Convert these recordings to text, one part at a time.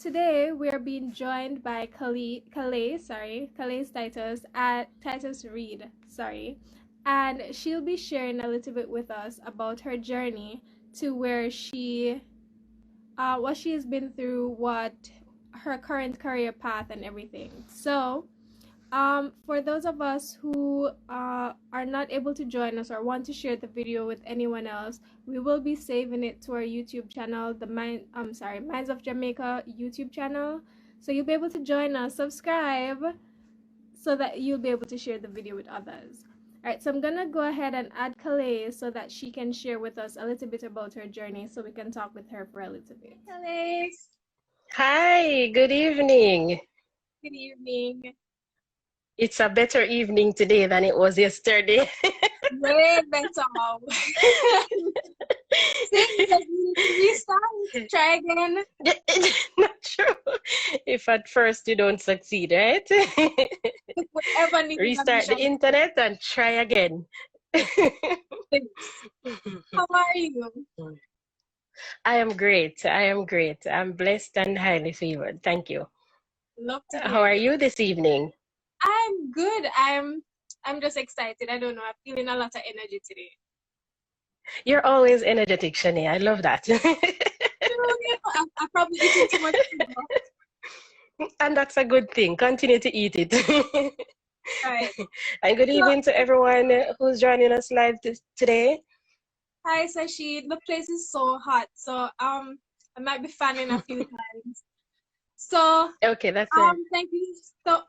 today we are being joined by Kalace Titus-Reid, and she'll be sharing a little bit with us about her journey to where what she has been through, what her current career path and everything. So, for those of us who are not able to join us or want to share the video with anyone else, we will be saving it to our YouTube channel, Minds of Jamaica YouTube channel. So you'll be able to join us, subscribe, so that you'll be able to share the video with others. All right, so I'm gonna go ahead and add Kalace so that she can share with us a little bit about her journey, so we can talk with her for a little bit. Kalace. Hi, good evening. Good evening. It's a better evening today than it was yesterday. Way better. Restart. Try again. Not true. If at first you don't succeed, right? Restart the internet and try again. How are you? I am great. I'm blessed and highly favored. Thank you. Love to hear. How are you this evening? I'm good. I'm just excited. I don't know. I'm feeling a lot of energy today. You're always energetic, Shanae. I love that. I probably eating too much food. And that's a good thing. Continue to eat it. Right. And good evening to everyone who's joining us live today. Hi, Sashi. The place is so hot, so I might be fanning a few times. So okay, that's it.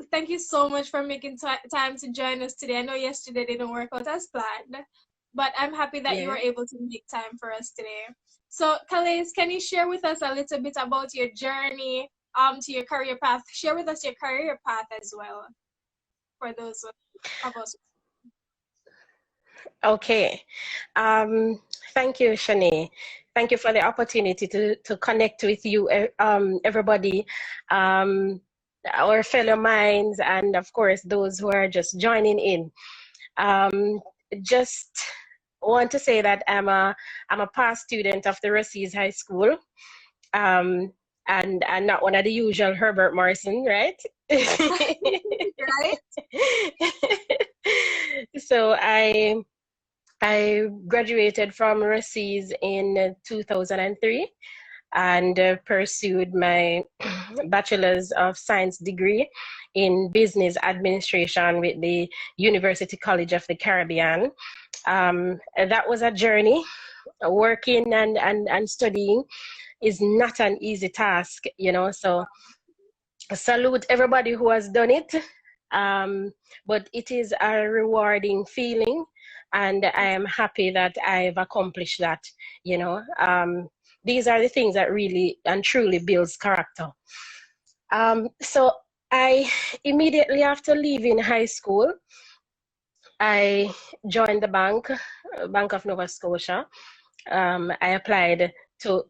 Thank you so much for making time to join us today. I know yesterday didn't work out as planned, but I'm happy that you were able to make time for us today. So, Kalace, can you share with us a little bit about your journey to your career path? Share with us your career path as well, for those of us. Okay. Thank you, Shanae. Thank you for the opportunity to connect with you, everybody, our fellow minds, and of course, those who are just joining in. Just want to say that I'm a past student of the Rossies High School, and not one of the usual Herbert Morrison, right? Right. So I graduated from Rossies in 2003 and pursued my Bachelor's of Science degree in Business Administration with the University College of the Caribbean. That was a journey. Working and studying is not an easy task, you know, so salute everybody who has done it. But it is a rewarding feeling, and I am happy that I've accomplished that, you know. These are the things that really and truly builds character. So I immediately after leaving high school, I joined the Bank of Nova Scotia. I applied to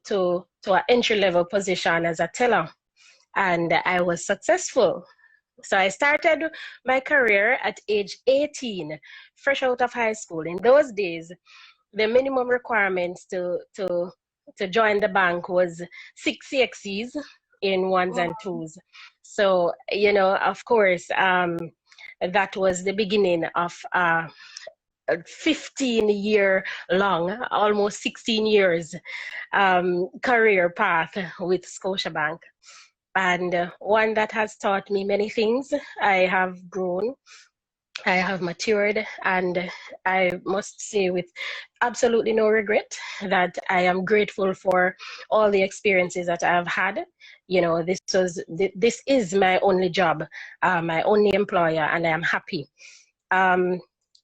an entry-level position as a teller, and I was successful. So I started my career at age 18, fresh out of high school. In those days, the minimum requirements to join the bank was 6 CXCs in ones and twos. So, you know, of course, that was the beginning of a 15-year long, almost 16 years career path with Scotiabank. And one that has taught me many things. I have grown, I have matured, and I must say with absolutely no regret that I am grateful for all the experiences that I've had. You know, this is my only job, my only employer, and I am happy.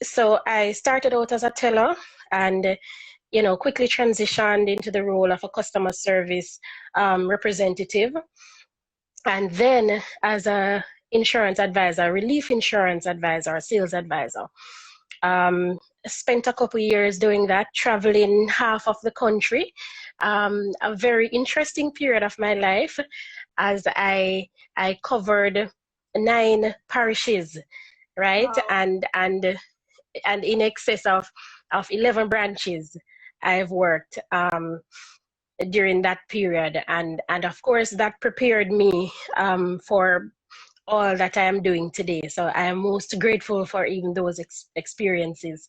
So I started out as a teller and, you know, quickly transitioned into the role of a customer service representative. And then as a insurance advisor, relief insurance advisor, sales advisor. Spent a couple years doing that, traveling half of the country. A very interesting period of my life as I covered 9 parishes, right? Wow. And in excess of 11 branches I've worked. during that period, and of course that prepared me for all that I am doing today. So I am most grateful for even those experiences.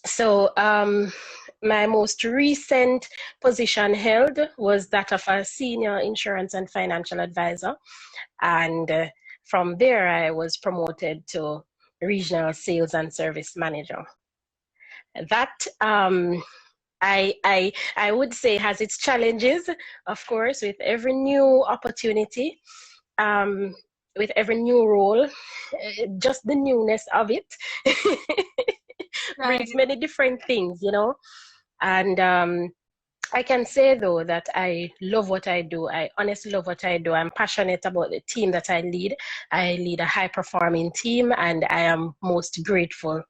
So my most recent position held was that of a senior insurance and financial advisor. And from there, I was promoted to regional sales and service manager. That I would say has its challenges, of course, with every new opportunity, with every new role, just the newness of it Right. brings many different things, you know. And I can say though that I love what I do. I honestly love what I do. I'm passionate about the team that I lead. I lead a high performing team, and I am most grateful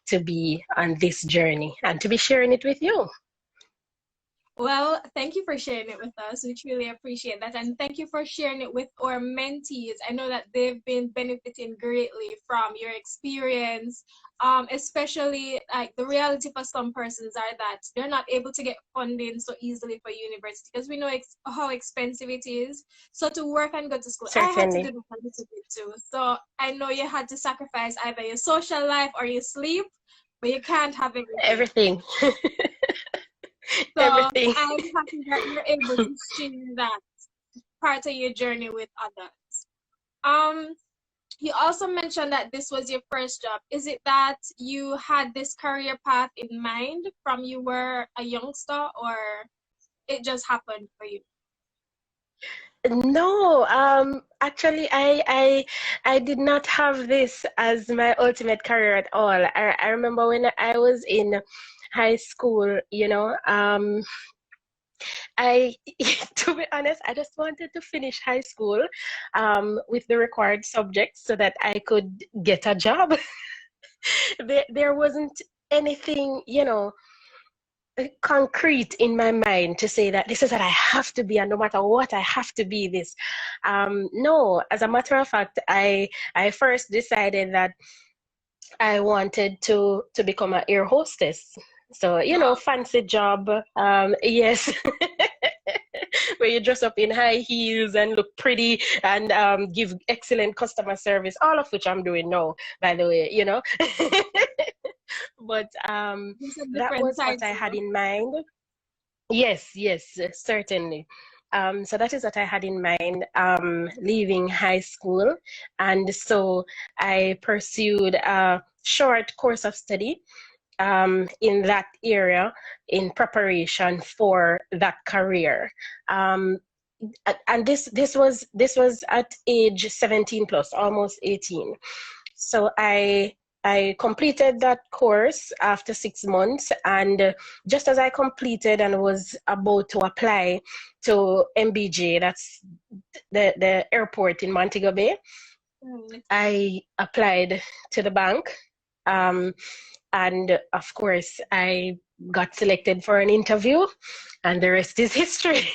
to be on this journey and to be sharing it with you. Well, thank you for sharing it with us. We truly appreciate that. And thank you for sharing it with our mentees. I know that they've been benefiting greatly from your experience, especially like the reality for some persons are that they're not able to get funding so easily for university because we know how expensive it is. So to work and go to school, Certainly. I had to do that a little bit too. So I know you had to sacrifice either your social life or your sleep, but you can't have everything. So Everything. I'm happy that you're able to share that part of your journey with others. You also mentioned that this was your first job. Is it that you had this career path in mind from you were a youngster, or it just happened for you? No, actually, I did not have this as my ultimate career at all. I remember when I was in high school, you know, to be honest, I just wanted to finish high school with the required subjects so that I could get a job. There wasn't anything, you know, concrete in my mind to say that this is what I have to be, and no matter what, I have to be this. No, as a matter of fact, I first decided that I wanted to become an air hostess. So, you know, fancy job. Yes. Where you dress up in high heels and look pretty and give excellent customer service, all of which I'm doing now, by the way, you know. But that was what I had in mind. Yes, certainly. So that is what I had in mind leaving high school. And so I pursued a short course of study in that area in preparation for that career. And this was at age 17 plus, almost 18. So I completed that course after 6 months, and just as I completed and was about to apply to MBJ, that's the airport in Montego Bay, I applied to the bank, and of course I got selected for an interview, and the rest is history.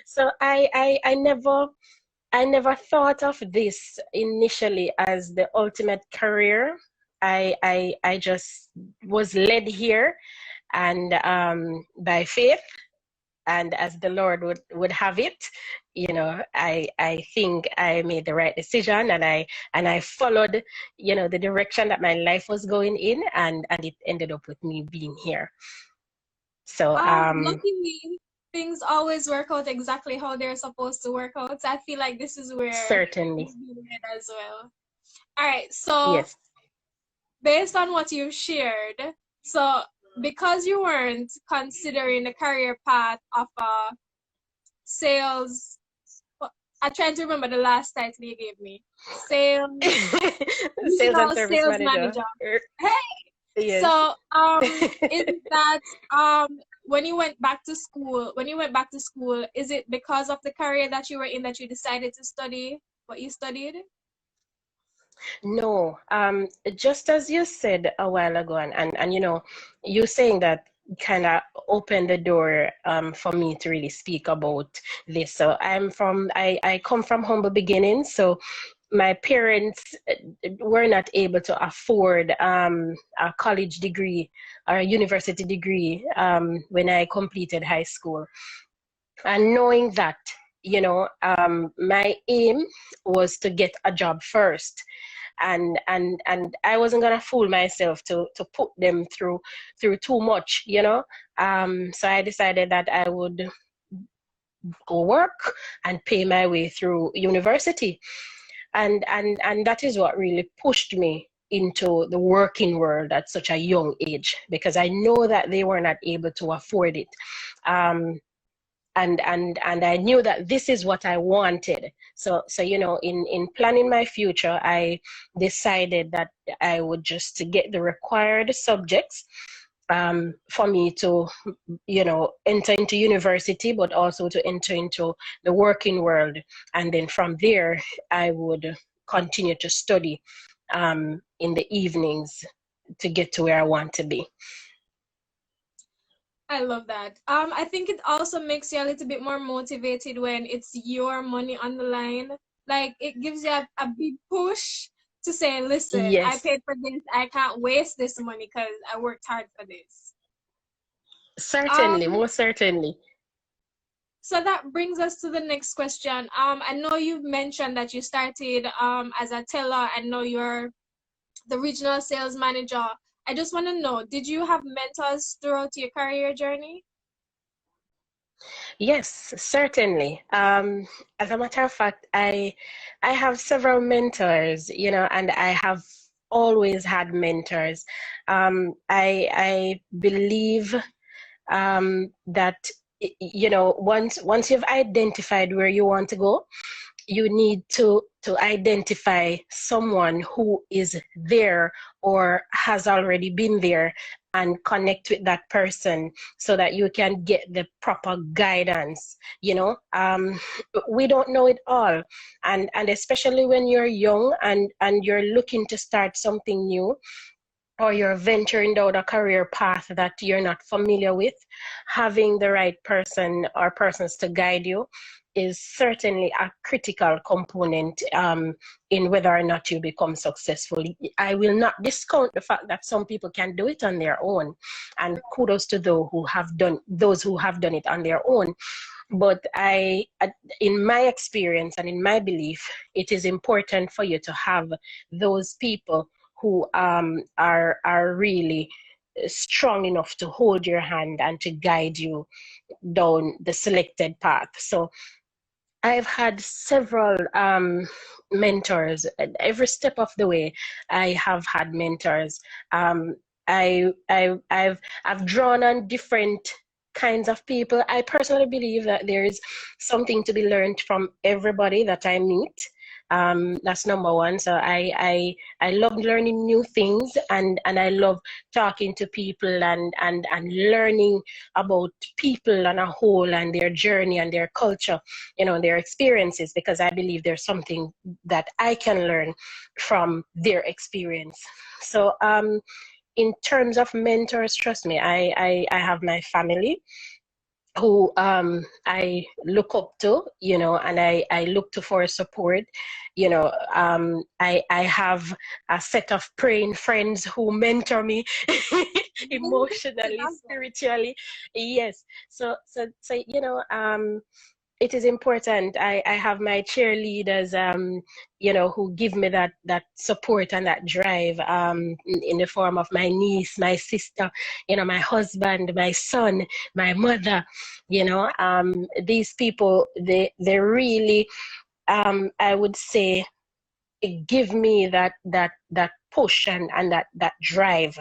So I never thought of this initially as the ultimate career. I just was led here, and by faith, and as the Lord would have it, you know, I think I made the right decision, and I followed, you know, the direction that my life was going in, and it ended up with me being here. So luckily, things always work out exactly how they're supposed to work out. So I feel like this is where certainly as well. All right, so yes. Based on what you've shared, so because you weren't considering the career path of a sales, I'm trying to remember the last title you gave me. Sales and service manager. Hey. Yes. So is that when you went back to school, is it because of the career that you were in that you decided to study what you studied? No, just as you said a while ago, and you know, you saying that kind of opened the door for me to really speak about this. So I come from humble beginnings. So my parents were not able to afford a college degree or a university degree when I completed high school. And knowing that, my aim was to get a job first. And I wasn't gonna fool myself to put them through too much, So I decided that I would go work and pay my way through university. And that is what really pushed me into the working world at such a young age, because I know that they were not able to afford it. And I knew that this is what I wanted. So in planning my future, I decided that I would just get the required subjects for me to enter into university, but also to enter into the working world. And then from there, I would continue to study in the evenings to get to where I want to be. I love that. I think it also makes you a little bit more motivated when it's your money on the line. Like, it gives you a big push to say, listen, I Yes, paid for this. I can't waste this money because I worked hard for this. certainly, Um, most certainly. so that brings us to the next question. I know you've mentioned that you started as a teller, and now you're the regional sales manager. I just want to know, did you have mentors throughout your career journey? Yes, certainly. As a matter of fact, I have several mentors, and I have always had mentors. I believe that once you've identified where you want to go, you need to identify someone who is there or has already been there, and connect with that person so that you can get the proper guidance. We don't know it all, and especially when you're young and you're looking to start something new, or you're venturing down a career path that you're not familiar with, having the right person or persons to guide you is certainly a critical component in whether or not you become successful. I will not discount the fact that some people can do it on their own, and kudos to those who have done it on their own. But in my experience and in my belief, it is important for you to have those people who are really strong enough to hold your hand and to guide you down the selected path. So I've had several mentors. At every step of the way, I have had mentors. I've drawn on different kinds of people. I personally believe that there is something to be learned from everybody that I meet. That's number one. So I love learning new things, and I love talking to people and learning about people on a whole, and their journey and their culture, their experiences, because I believe there's something that I can learn from their experience. So in terms of mentors, trust me, I have my family who I look up to, and I look to for support. I have a set of praying friends who mentor me emotionally, spiritually. Yes. So it is important. I have my cheerleaders, who give me that support and that drive, in the form of my niece, my sister, my husband, my son, my mother. These people, they really, I would say, give me that push and that drive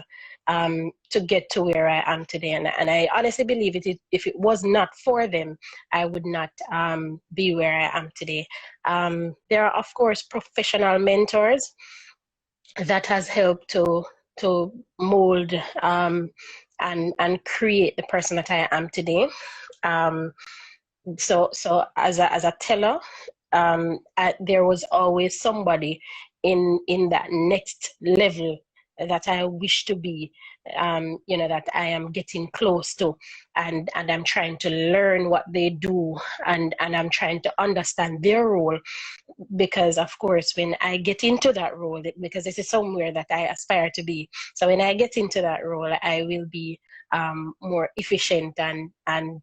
to get to where I am today. And I honestly believe if it was not for them, I would not be where I am today. There are, of course, professional mentors that has helped to mold and create the person that I am today. So as a teller, there was always somebody in that next level that I wish to be, that I am getting close to, and I'm trying to learn what they do, and I'm trying to understand their role, because of course when I get into that role, because this is somewhere that I aspire to be, so when I get into that role, I will be more efficient, and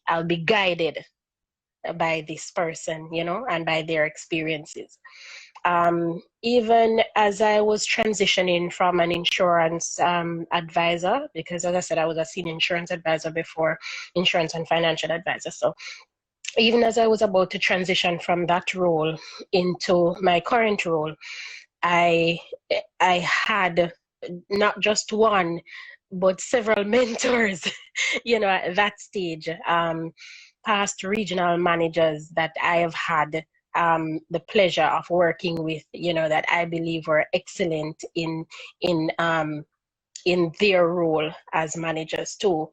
I'll be guided by this person, and by their experiences. Even as I was transitioning from an insurance advisor, because as I said, I was a senior insurance advisor before, insurance and financial advisor. So even as I was about to transition from that role into my current role, I had not just one, but several mentors, at that stage, past regional managers that I have had the pleasure of working with, that I believe were excellent in their role as managers too.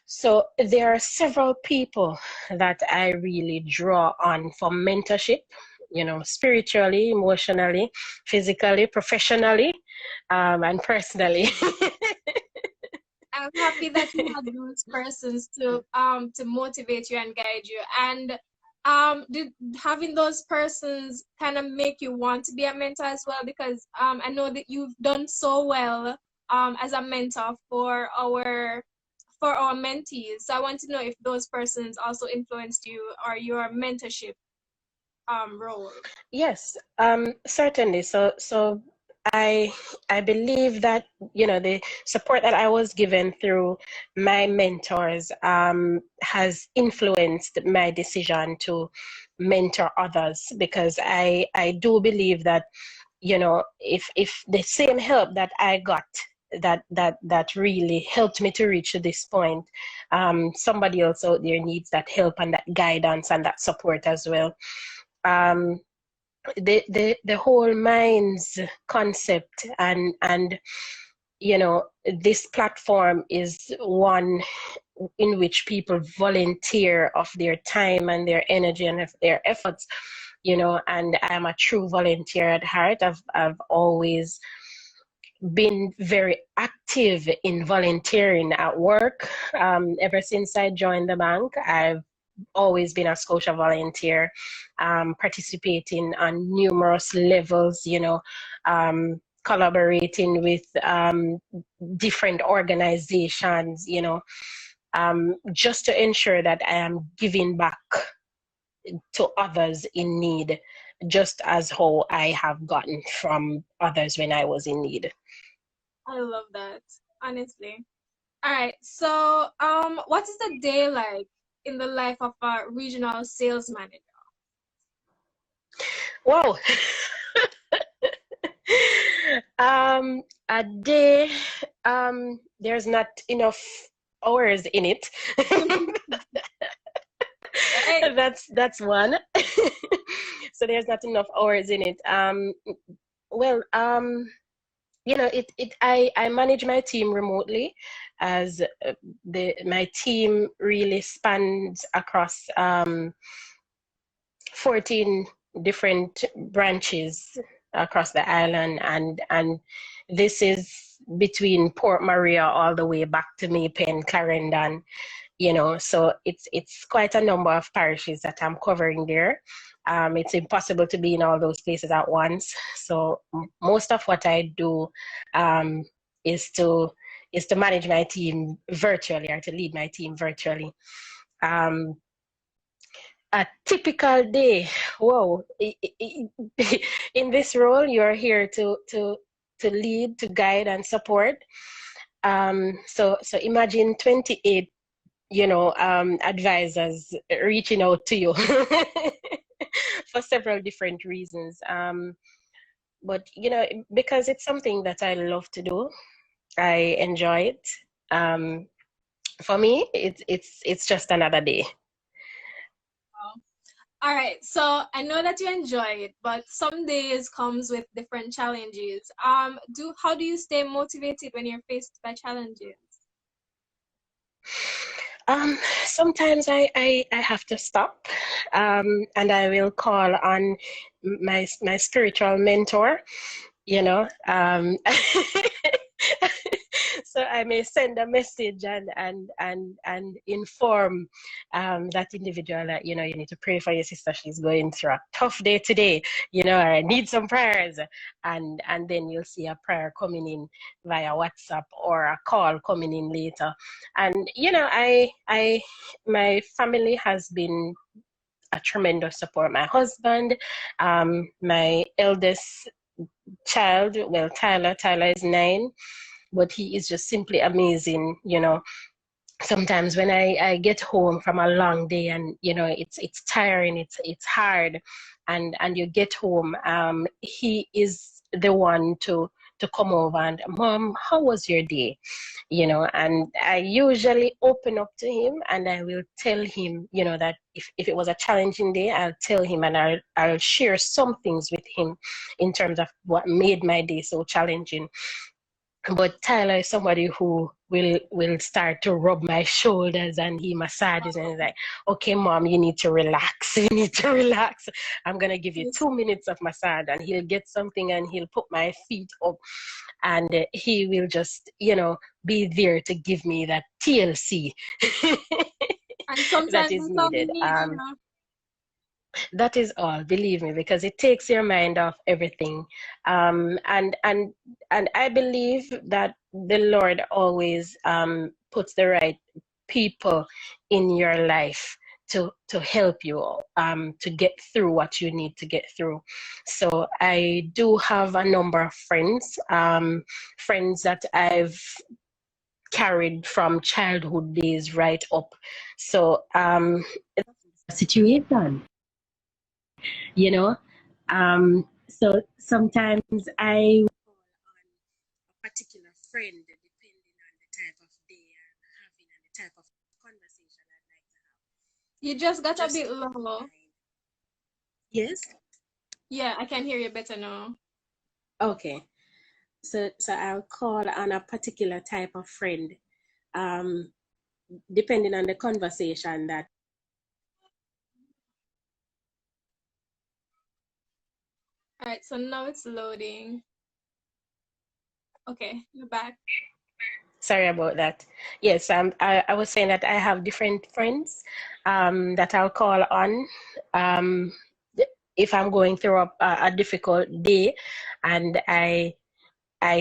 So there are several people that I really draw on for mentorship, spiritually, emotionally, physically, professionally, and personally. I'm happy that you had those persons to motivate you and guide you. And did having those persons kind of make you want to be a mentor as well? Because I know that you've done so well as a mentor for our mentees. So I want to know if those persons also influenced you or your mentorship role. Yes, certainly. So I believe that the support that I was given through my mentors has influenced my decision to mentor others, because I do believe that if the same help that I got, that really helped me to reach this point, somebody else out there needs that help and that guidance and that support as well. um, the whole minds concept, and this platform is one in which people volunteer of their time and their energy and of their efforts, and I'm a true volunteer at heart. I've always been very active in volunteering at work. Ever since I joined the bank, I've always been a Scotia volunteer, participating on numerous levels, collaborating with different organizations, just to ensure that I am giving back to others in need, just as how I have gotten from others when I was in need. I love that, honestly. All right. So, what is the day like in the life of a regional sales manager? Wow. A day, there's not enough hours in it. Right. That's one. So there's not enough hours in it. Well, I manage my team remotely, as my team really spans across 14 different branches across the island, and this is between Port Maria all the way back to Maypen, Clarendon, so it's quite a number of parishes that I'm covering there. It's impossible to be in all those places at once. So most of what I do is to manage my team virtually, or to lead my team virtually. A typical day, whoa! In this role, you're here to lead, to guide, and support. So imagine 28 advisors reaching out to you for several different reasons. But because it's something that I love to do, I enjoy it. For me, it's just another day. All right. So I know that you enjoy it, but some days comes with different challenges. How do you stay motivated when you're faced by challenges? Sometimes I have to stop, and I will call on my spiritual mentor, you know. So I may send a message and inform that individual that, you know, you need to pray for your sister. She's going through a tough day today, you know, or I need some prayers. And then you'll see a prayer coming in via WhatsApp or a call coming in later. And, you know, my family has been a tremendous support. My husband, my eldest child, well, Tyler is 9, but he is just simply amazing, you know. Sometimes when I get home from a long day and, you know, it's tiring, it's hard, and you get home, he is the one to come over and, Mom, how was your day? You know, and I usually open up to him and I will tell him, you know, that if it was a challenging day, I'll tell him, and I'll share some things with him in terms of what made my day so challenging. But Tyler is somebody who will start to rub my shoulders and he massages and he's like, okay, Mom, you need to relax. You need to relax. I'm going to give you 2 minutes of massage. And he'll get something and he'll put my feet up and he will just, you know, be there to give me that TLC And sometimes that is that's all we needed. need, you know. That is all, believe me, because it takes your mind off everything. And I believe that the Lord always puts the right people in your life to help you to get through what you need to get through. So I do have a number of friends, friends that I've carried from childhood days right up. So situation, you know. So sometimes I a particular friend, depending on the type of day I'm having and the type of conversation I'd like to have. You just got a Just bit to keep in low. mind. Yes? Yeah, I can hear you better now. Okay. So I'll call on a particular type of friend, um, depending on the conversation that. All right, so now it's loading. Okay, you're back. Sorry about that. Yes, I was saying that I have different friends that I'll call on um, if I'm going through a difficult day and I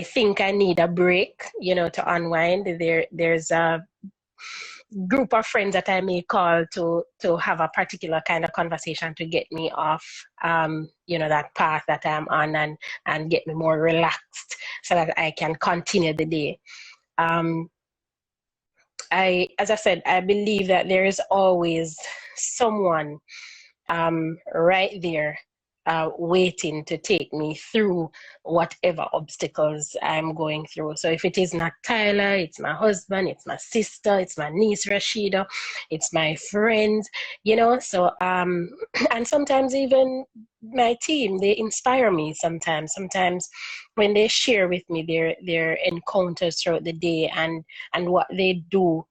think I need a break, you know, to unwind. There's a group of friends that I may call to have a particular kind of conversation to get me off, you know, that path that I'm on and get me more relaxed so that I can continue the day. Um, as I said, I believe that there is always someone right there waiting to take me through whatever obstacles I'm going through. So if it is not Tyler, it's my husband, it's my sister, it's my niece Rashida, it's my friends, you know. So and sometimes even my team, they inspire me sometimes. Sometimes when they share with me their encounters throughout the day and what they do.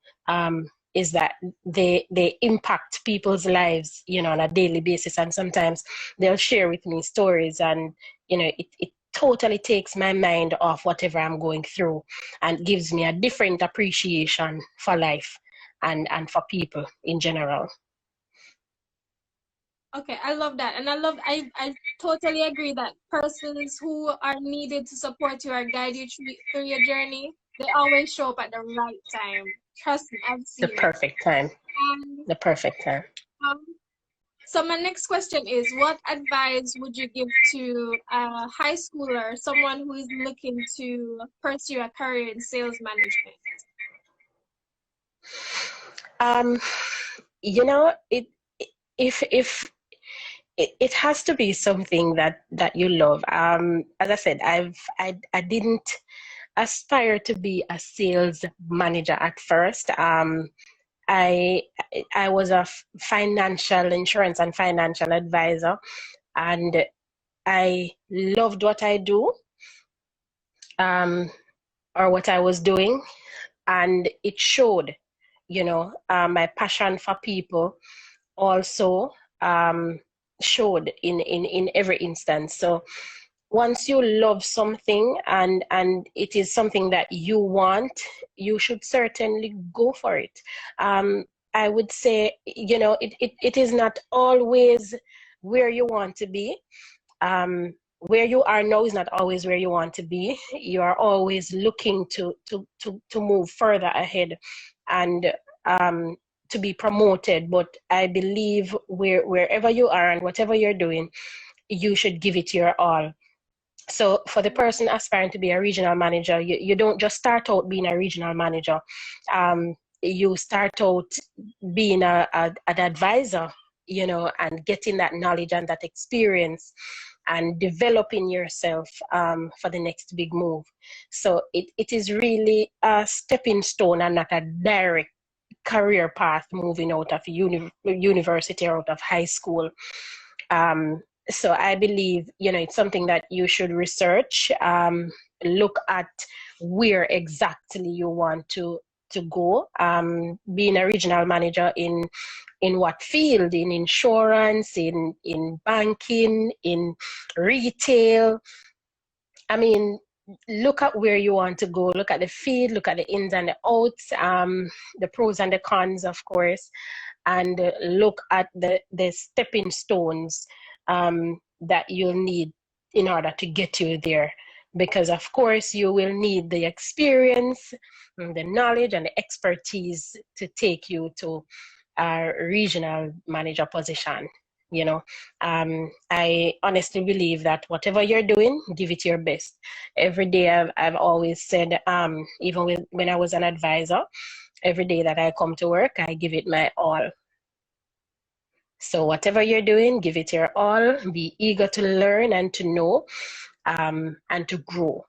Is that they impact people's lives, you know, on a daily basis, and sometimes they'll share with me stories, and you know, it totally takes my mind off whatever I'm going through and gives me a different appreciation for life and for people in general. Okay, I love that. And I totally agree that persons who are needed to support you or guide you through your journey, they always show up at the right time. Trust me, I've The seen it. perfect time. And The perfect time. um, so my next question is, what advice would you give to a high schooler, someone who is looking to pursue a career in sales management? um you know, if it has to be something that you love. As I said, I didn't aspire to be a sales manager at first. I I was a financial insurance and financial advisor, and I loved what I do, um, or what I was doing, and it showed. You know, my passion for people also showed in every instance. So once you love something and it is something that you want, you should certainly go for it. I would say, you know, it is not always where you want to be. Where you are now is not always where you want to be. You are always looking to move further ahead and to be promoted. But I believe wherever you are and whatever you're doing, you should give it your all. So for the person aspiring to be a regional manager, you don't just start out being a regional manager. You start out being an advisor, you know, and getting that knowledge and that experience and developing yourself for the next big move. So it is really a stepping stone and not a direct career path moving out of university or out of high school. So I believe, you know, it's something that you should research, look at where exactly you want to go. Being a regional manager in what field? In insurance, in banking, in retail. I mean, look at where you want to go. Look at the field, look at the ins and the outs, the pros and the cons, of course, and look at the stepping stones that you'll need in order to get you there. Because of course you will need the experience, the knowledge, and the expertise to take you to a regional manager position. You know, I honestly believe that whatever you're doing, give it your best. Every day I've always said, even when I was an advisor, every day that I come to work, I give it my all. So whatever you're doing, give it your all. Be eager to learn and to know, and to grow.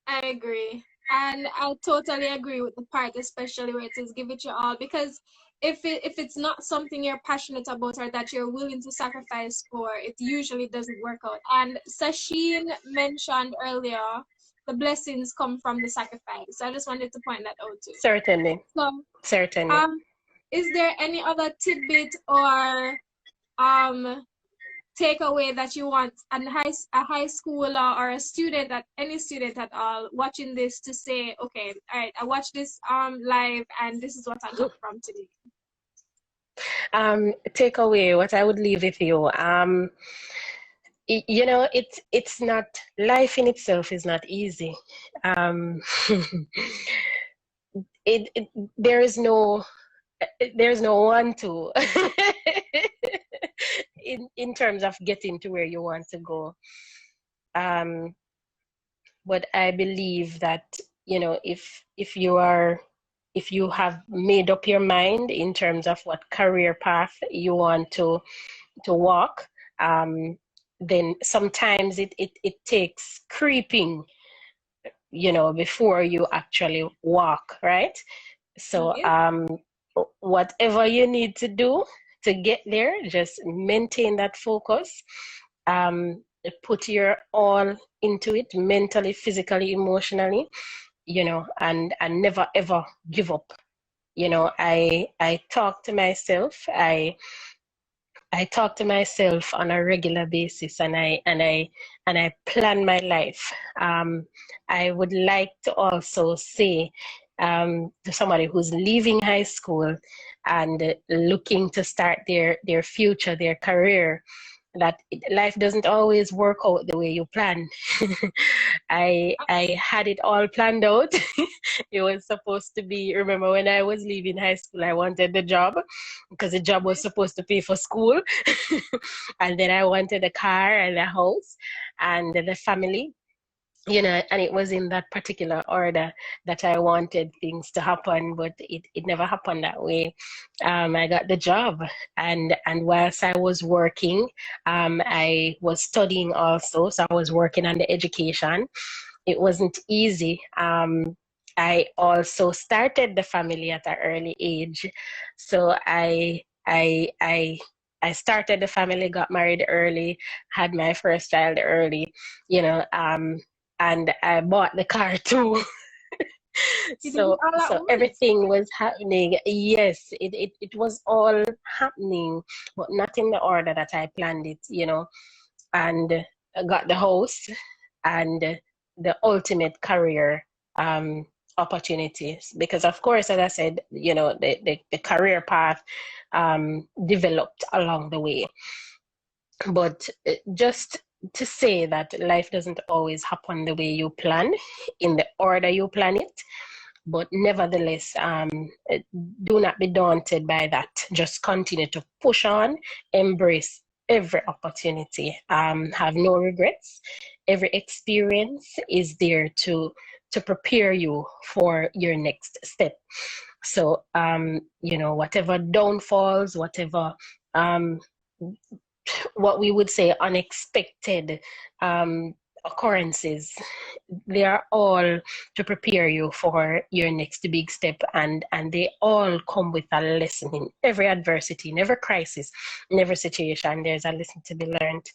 I agree. And I totally agree with the part, especially where it says give it your all, because if it's not something you're passionate about or that you're willing to sacrifice for, it usually doesn't work out. And Sasheen mentioned earlier, the blessings come from the sacrifice. So I just wanted to point that out too. Certainly. So, certainly. Is there any other tidbit or takeaway that you want a high schooler or a student, that any student at all watching this, to say, okay, all right, I watched this live and this is what I got from today? Takeaway, what I would leave with you, you know, it's not, life in itself is not easy. There's no one to in terms of getting to where you want to go. But I believe that, you know, if you have made up your mind in terms of what career path you want to walk, then sometimes it takes creeping, you know, before you actually walk, right? So whatever you need to do to get there, just maintain that focus, put your all into it, mentally, physically, emotionally, you know, and never ever give up. You know, I talk to myself, I talk to myself on a regular basis, and I plan my life. I would like to also say, to somebody who's leaving high school and looking to start their future, their career, that life doesn't always work out the way you plan. I had it all planned out. It was supposed to be, remember when I was leaving high school, I wanted the job because the job was supposed to pay for school. And then I wanted a car and a house and the family, you know, and it was in that particular order that I wanted things to happen, but it never happened that way. I got the job, and whilst I was working, I was studying also, so I was working on the education. It wasn't easy. I also started the family at an early age, so I started the family, got married early, had my first child early, you know, and I bought the car too. So everything was happening. Yes, it was all happening, but not in the order that I planned it, you know. And got the house and the ultimate career opportunities. Because of course, as I said, the career path developed along the way. But just to say that life doesn't always happen the way you plan, in the order you plan it. But nevertheless, do not be daunted by that. Just continue to push on, embrace every opportunity, have no regrets. Every experience is there to prepare you for your next step. So, whatever downfalls, whatever what we would say unexpected occurrences, they are all to prepare you for your next big step, and they all come with a lesson. In every adversity, in every crisis, in every situation, there's a lesson to be learned.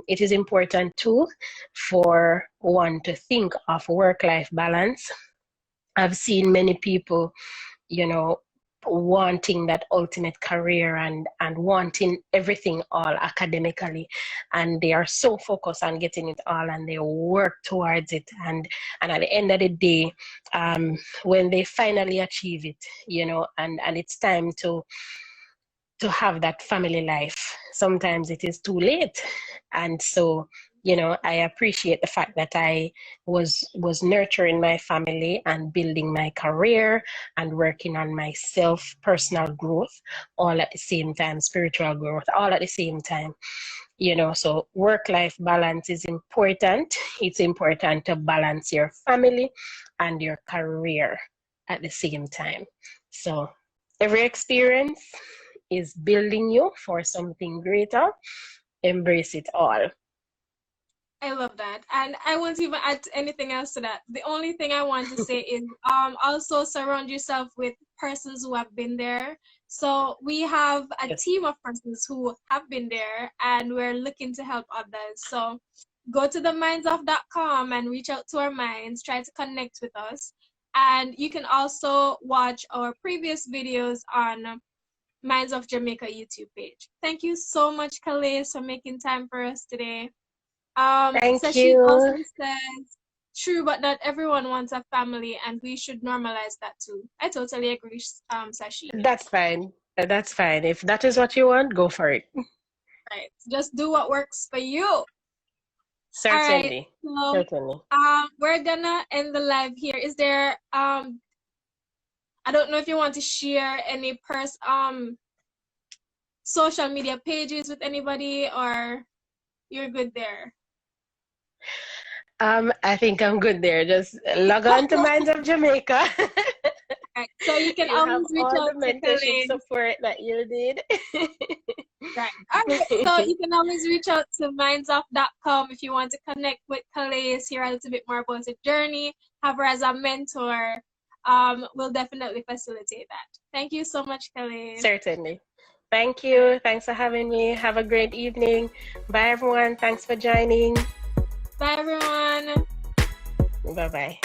It is important too for one to think of work-life balance. I've seen many people, wanting that ultimate career and wanting everything all academically, and they are so focused on getting it all, and they work towards it, and at the end of the day, when they finally achieve it, and it's time to have that family life, sometimes it is too late. And so I appreciate the fact that I was nurturing my family and building my career and working on myself, personal growth, all at the same time, spiritual growth, all at the same time. So work-life balance is important. It's important to balance your family and your career at the same time. So every experience is building you for something greater. Embrace it all. I love that. And I won't even add anything else to that. The only thing I want to say is also surround yourself with persons who have been there. So we have a team of persons who have been there, and we're looking to help others. So go to themindsofcom and reach out to our minds, try to connect with us. And you can also watch our previous videos on Minds of Jamaica YouTube page. Thank you so much, Kalace, for making time for us today. Thank Sashi you. also says, true, but not everyone wants a family, and we should normalize that too. I totally agree, Sashi. That's fine. That's fine. If that is what you want, go for it. Right. Just do what works for you. Certainly. All right. So, certainly. We're gonna end the live here. Is there I don't know if you want to share any social media pages with anybody, or you're good there? I think I'm good there. Just log on to Minds of Jamaica. Right. So you can always reach out to the mentorship support that you need. Right. All right. So you can always reach out to mindsof.com if you want to connect with Kalace, hear a little bit more about her journey, have her as a mentor. We'll definitely facilitate that. Thank you so much, Kalace. Certainly. Thank you. Thanks for having me. Have a great evening. Bye, everyone. Thanks for joining. Bye, everyone. Bye-bye.